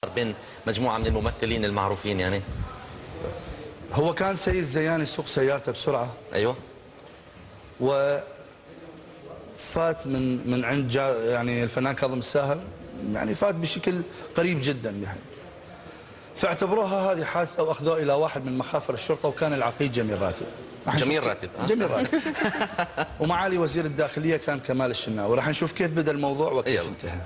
بين مجموعة من الممثلين المعروفين يعني. هو كان سيد زيان يسوق سيارته بسرعة. ايوه. وفات من عند يعني الفنان كاظم الساهر، يعني فات بشكل قريب جدا يعني. فاعتبروها هذه حادثة واخذوه الى واحد من مخافر الشرطة، وكان العقيد جميل راتب. جميل راتب. جميل راتب. ومعالي وزير الداخلية كان كمال الشناوي. راح نشوف كيف بدا الموضوع وكيف انتهى.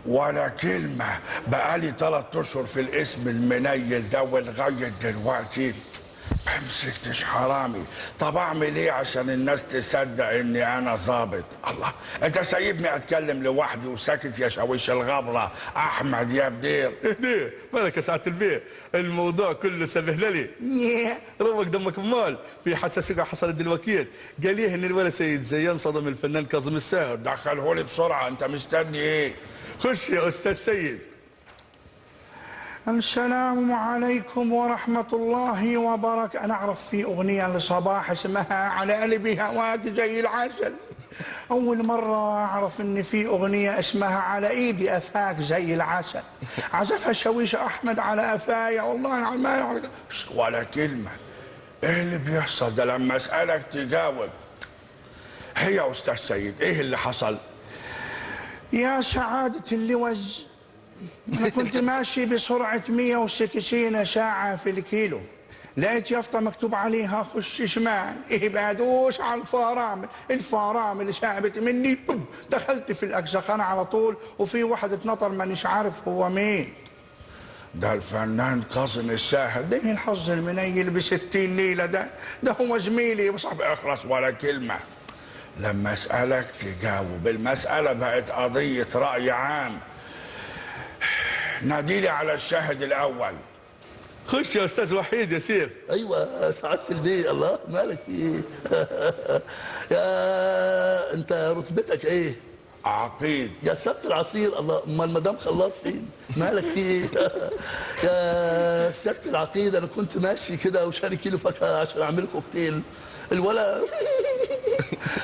ولا كلمة، بقالي 3 أشهر في الاسم المنيل ده ولغاية دلوقتي ما مسكتش حرامي. طب أعمل إيه عشان الناس تصدق إني أنا ظابط؟ الله، أنت سايبني أتكلم لوحدي وساكت يا شاويش الغبرة أحمد يا بدير. اهدي مالك يا سعادة البيه، الموضوع كله سبهللي. روق دمك مال. في حادثة سيقع حصلت دلوقتي، قال ليه إن الولد سيد زيان صدم الفنان كاظم الساهر. دخلهولي بسرعة، أنت مستني إيه؟ خش يا أستاذ سيد. السلام عليكم ورحمة الله وبركاته. أنا أعرف في أغنية لصباح اسمها على قلبي هواك زي العسل. أول مرة أعرف إن في أغنية اسمها على إيدي أفاك زي العسل. عزفها الشاويش أحمد على أفايا، والله العظيم. ولا كلمة. إيه اللي بيحصل ده؟ لما أسألك تجاوب. هي يا أستاذ سيد إيه اللي حصل؟ يا سعادة اللوز، أنا كنت ماشي بسرعة 160 ساعة في الكيلو، لقيت يافطة مكتوب عليها خش شمال. إيه بدوس على الفرامل سابت مني، دخلت في الأجزخانة على طول، وفي واحد اتنطر مانيش عارف هو مين. ده الفنان كاظم الساهر. ده الحظ المنيل ب60 ليلة. ده هو زميلي وصاحبي. اخلص ولا كلمة. لما اسألك تجاوب. المسألة بقت قضية رأي عام. ناديلي على الشاهد الأول. خش يا أستاذ وحيد يا سيف. أيوة سعادة البيه. الله مالك في إيه؟ يا أنت رتبتك إيه؟ عقيد. يا سيادة العصير. الله، أمال المدام خلاط فين؟ مالك في إيه؟ يا سيادة العقيد، أنا كنت ماشي كده وشاري كيلو فاكهة عشان أعمل كوكتيل. الولا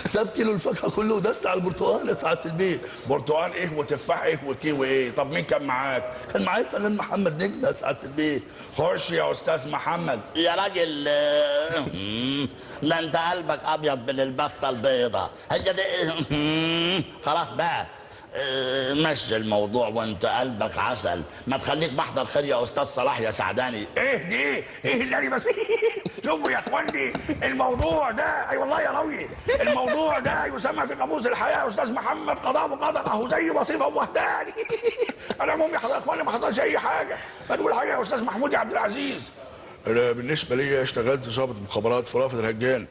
ساب كيلو الفاكهه كله ودست على البرتقال يا سعاده البيه. برتقال ايه وتفاح ايه وكيوي ايه؟ طب مين كان معاك؟ كان معايا الفنان محمد نجم يا سعاده البيه. خش يا استاذ محمد. يا راجل ده انت قلبك ابيض من البفطه البيضاء. هي دي خلاص بقى. مشي الموضوع وانت قلبك عسل. ما تخليك بحضر خير يا استاذ صلاح يا سعداني. ايه دي؟ ايه اللي انا بس شوفوا يا اخواني، الموضوع ده اي والله يا راوي، الموضوع ده يسمى في قاموس الحياه يا استاذ محمد قضاء وقدر، اهو زي وصيفه ووهداني. انا المهم يا اخواني ما حصلش اي حاجه. ما تقول حاجه يا استاذ محمود يا عبد العزيز. انا بالنسبه لي اشتغلت ضابط مخابرات في رافد الهجان.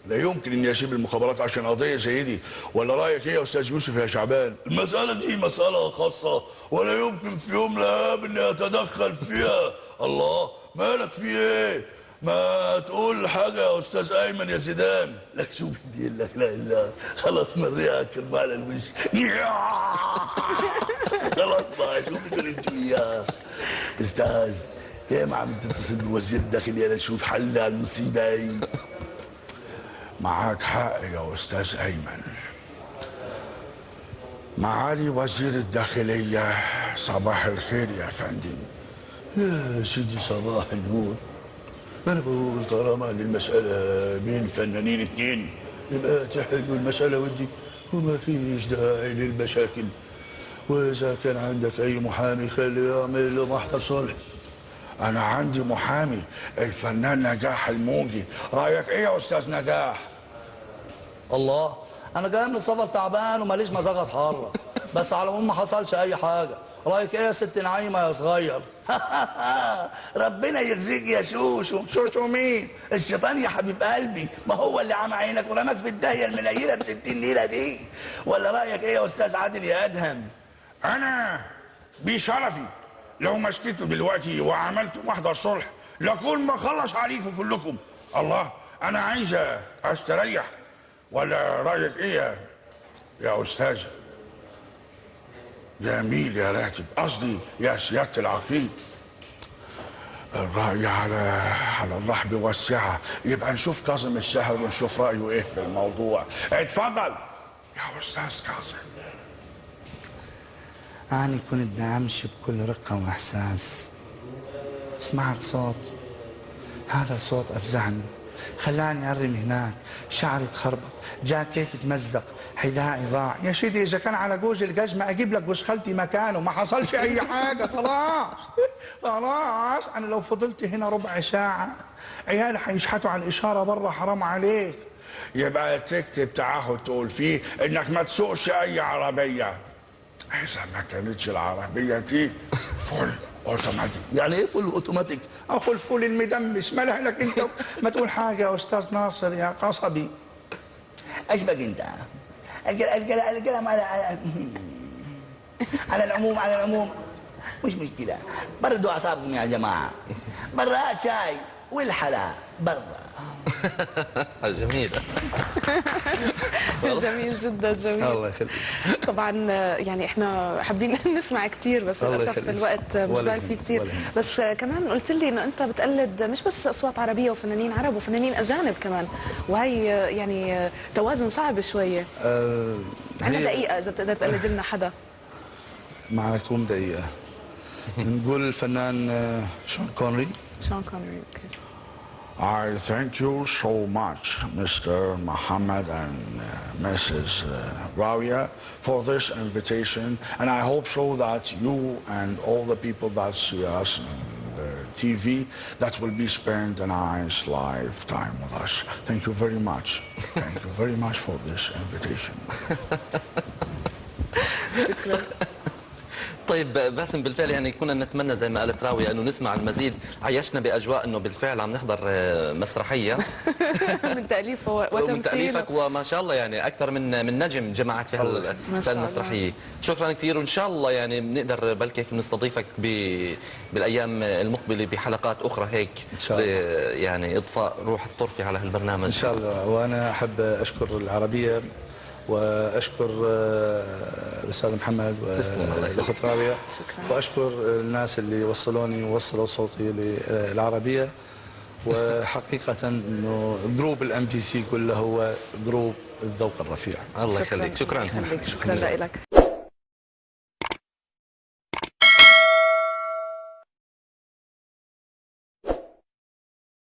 لا يمكن اني اسيب المخابرات عشان قضيه زي دي. ولا رايك ايه يا استاذ يوسف يا شعبان؟ المساله دي مساله خاصه ولا يمكن في يوم لهاب اني اتدخل فيها. الله مالك في ايه؟ ما تقول حاجه يا استاذ ايمن يا زيدان. لا شوف دي لك لا اله. خلاص مريها كرم على الوش. خلاص بقى شوف اللي انت وياه. استاذ يا ما عم تتصل بوزير الداخليه لاشوف حل على المصيبه هي. معاك حق يا استاذ ايمن. معالي وزير الداخليه صباح الخير يا فندم. يا سيدي صباح النور. انا بقول طالما ان المساله بين فنانين اتنين يبقى تحلوا المساله ودي وما فيش داعي للمشاكل. واذا كان عندك اي محامي خليه يعمل له محضر صلح. انا عندي محامي الفنان نجاح الموجي. رايك ايه يا استاذ نجاح؟ الله، انا جاي من السفر تعبان وماليش مزاج اتحرك، بس على العموم ما حصلش اي حاجه. رايك ايه يا ست نعيمه يا صغير؟ ربنا يخزيك يا شوشو. شوشو مين؟ الشيطان يا حبيب قلبي، ما هو اللي عمى عينك ورماك في الداهيه المنيله ب60 ليله دي. ولا رايك ايه يا استاذ عادل يا ادهم؟ انا بشرفي لو مسكته دلوقتي وعملت محضر صلح لكون ما خلص عليكم كلكم. الله، انا عايز استريح. ولا رايك ايه يا استاذ؟ جميل يا راتب، قصدي يا سياده العقيد. الرأي على الرحب والسعة. يبقى نشوف كاظم الساهر ونشوف رأيه ايه في الموضوع. اتفضل يا استاذ كاظم. أنا كنت بدي أمشي بكل رقة وإحساس. سمعت صوت، هذا الصوت أفزعني، خلاني أرم هناك، شعري تخربط، جاكيتي تمزق، حذائي ضاع. يا سيدي إذا كان على جوز الجزمة أجيب لك جوز خالتي مكانه، ما حصلش أي حاجة. خلاص خلاص، أنا لو فضلت هنا ربع ساعة عيالي حيشحتوا على الإشارة برا. حرام عليك. يبقى تكتب تعهد تقول فيه انك ما تسوقش اي عربيه اذا ما كانتش العربيه دي فول اوتوماتيك. يعني ايه فول اوتوماتيك؟ أخو الفول المدمس. مالها لك أنت؟ ما تقول حاجة يا أستاذ ناصر يا قصبي. اشبك انت. الكلام على العموم مش مشكله. بردوا اعصابكم يا جماعه. برات شاي والحلا برا. جميلة. جميل جدا، جميل. الله يخليك. طبعا يعني احنا حابين نسمع كتير، بس الله للاسف يخليك. الوقت مش ولا ضايل فيه يهمك، كتير. ولا يهمك. بس كمان قلت لي انه انت بتقلد مش بس اصوات عربيه وفنانين عرب وفنانين اجانب كمان، وهي يعني توازن صعب شويه. عندنا دقيقه اذا بتقدر تقلد لنا حدا. معنا تكون دقيقه. نقول الفنان شون كونري. شون كونري. اوكي. I thank you so much, Mr. Muhammad and Mrs. Rawia, for this invitation. And I hope so that you and all the people that see us on the TV, that will be spend a nice lifetime with us. Thank you very much. Thank you very much for this invitation. طيب باسم، بالفعل يعني كنا نتمنى زي ما قالت راوية انه نسمع المزيد. عيشنا باجواء انه بالفعل عم نحضر مسرحيه من تاليفه ومن وتمثيله. تاليفك، وما شاء الله يعني اكثر من نجم جمعت في ما شاء الله. المسرحيه. شكرا كثير، وان شاء الله يعني بنقدر بلكي نستضيفك بالايام المقبله بحلقات اخرى هيك إن شاء الله. يعني اضفاء روح الطرفه على هالبرنامج ان شاء الله. وانا احب اشكر العربيه واشكر الاستاذ محمد والاخت راويه، واشكر الناس اللي وصلوني ووصلوا صوتي للعربيه. وحقيقه انه جروب الMPC كله هو جروب الذوق الرفيع. الله يخليك. شكرا. شكرا لك.